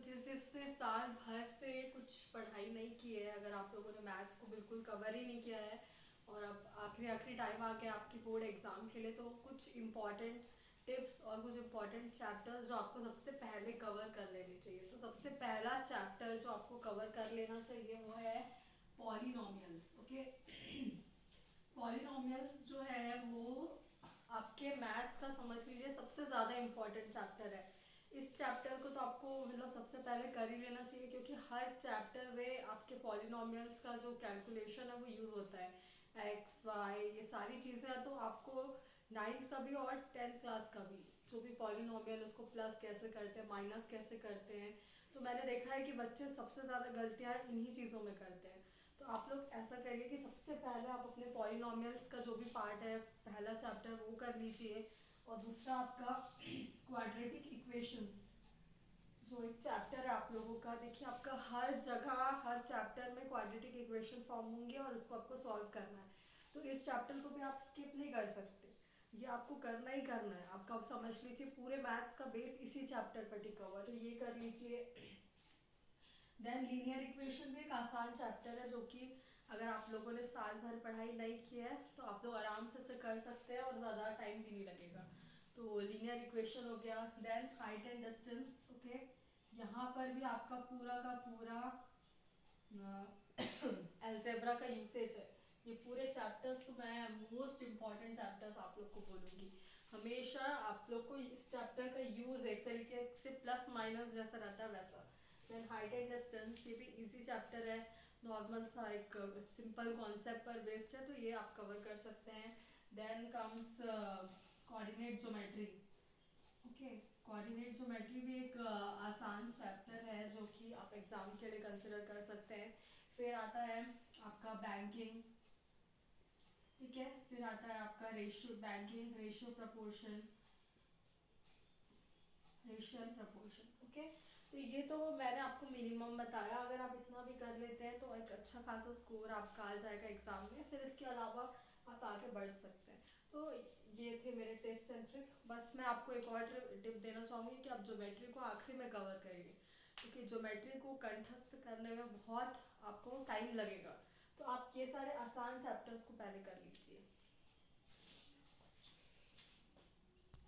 जिसने साल भर से कुछ पढ़ाई नहीं की है, अगर आप लोगों ने मैथ्स को बिल्कुल कवर ही नहीं किया है और अब आखिरी आखिरी टाइम आ गया आपकी बोर्ड एग्जाम के लिए, तो कुछ इम्पॉर्टेंट टिप्स और कुछ इम्पॉर्टेंट चैप्टर्स जो आपको सबसे पहले कवर कर लेने चाहिए। तो सबसे पहला चैप्टर जो आपको कवर कर लेना चाहिए वो है पॉलिनोमियल्स। ओके, पॉलिनोमियल्स जो है वो आपके मैथ्स का समझ लीजिए सबसे ज़्यादा इम्पोर्टेंट चैप्टर है। इस चैप्टर को तो आपको मतलब सबसे पहले कर ही लेना चाहिए, क्योंकि हर चैप्टर में आपके पॉलिनोमियल्स का जो कैलकुलेशन है वो यूज़ होता है। एक्स वाई ये सारी चीज़ें तो आपको नाइन्थ का भी और टेंथ क्लास का भी जो भी पॉलिनोमियल उसको प्लस कैसे करते हैं, माइनस कैसे करते हैं, तो मैंने देखा है कि बच्चे सबसे ज़्यादा गलतियाँ इन्हीं चीज़ों में करते हैं। तो आप लोग ऐसा करिए कि सबसे पहले आप अपने पॉलिनोमियल्स का जो भी पार्ट है पहला चैप्टर वो कर लीजिए, और दूसरा आपका क्वाड्रेटिक इक्वेशंस जो एक चैप्टर है आप लोगों का। देखिए आपका हर जगह हर चैप्टर में क्वाड्रेटिक इक्वेशन फॉर्म होंगे और उसको आपको सॉल्व करना है। तो इस चैप्टर को भी आप स्किप नहीं कर सकते, ये आपको करना ही करना है। आपका आप समझ लीजिए पूरे मैथ्स का बेस इसी चैप्टर पर टिका हुआ है, तो ये कर लीजिए। देन लीनियर इक्वेशन भी एक आसान चैप्टर है, जो कि अगर आप लोगों ने साल भर पढ़ाई नहीं की है तो आप लोग आराम से इसे कर सकते हैं और ज़्यादा टाइम भी नहीं लगेगा। तो लीनियर इक्वेशन हो गया। Then height and distance. Okay, यहाँ पर भी आपका पूरा का पूरा अलजेब्रा का यूसेज है। ये पूरे चैप्टर्स तो मैं मोस्ट इम्पॉर्टेंट चैप्टर्स आप लोग को बोलूँगी। हमेशा आप लोग को इस चैप्टर का यूज़ एक तरीके से प्लस माइनस जैसा रहता है वैसा। देन हाइट एंड डिस्टेंस, ये भी इजी चैप्टर है, नॉर्मल सा एक सिंपल कॉन्सेप्ट पर बेस्ड है, तो ये आप कवर कर सकते हैं। Then comes coordinate geometry. Okay, coordinate geometry भी एक आसान चैप्टर है जो कि आप एग्जाम के लिए कंसिडर कर सकते हैं। फिर आता है आपका बैंकिंग। ठीक है, फिर आता है आपका ratio, banking ratio proportion, ratio and proportion. Okay, तो ये तो मैंने आपको मिनिमम बताया। अगर आप इतना भी कर लेते हैं तो एक अच्छा खासा स्कोर आपका आ जाएगा एग्जाम में। फिर इसके अलावा आप आगे बढ़ सकते हैं। तो ये थे मेरे टिप्स एंड ट्रिक। बस मैं आपको एक और टिप देना चाहूँगी कि आप ज्योमेट्री को आखिरी में कवर करिए, क्योंकि ज्योमेट्री को कंठस्थ करने में बहुत आपको टाइम लगेगा। तो आप ये सारे आसान चैप्टर्स को पहले कर लीजिए।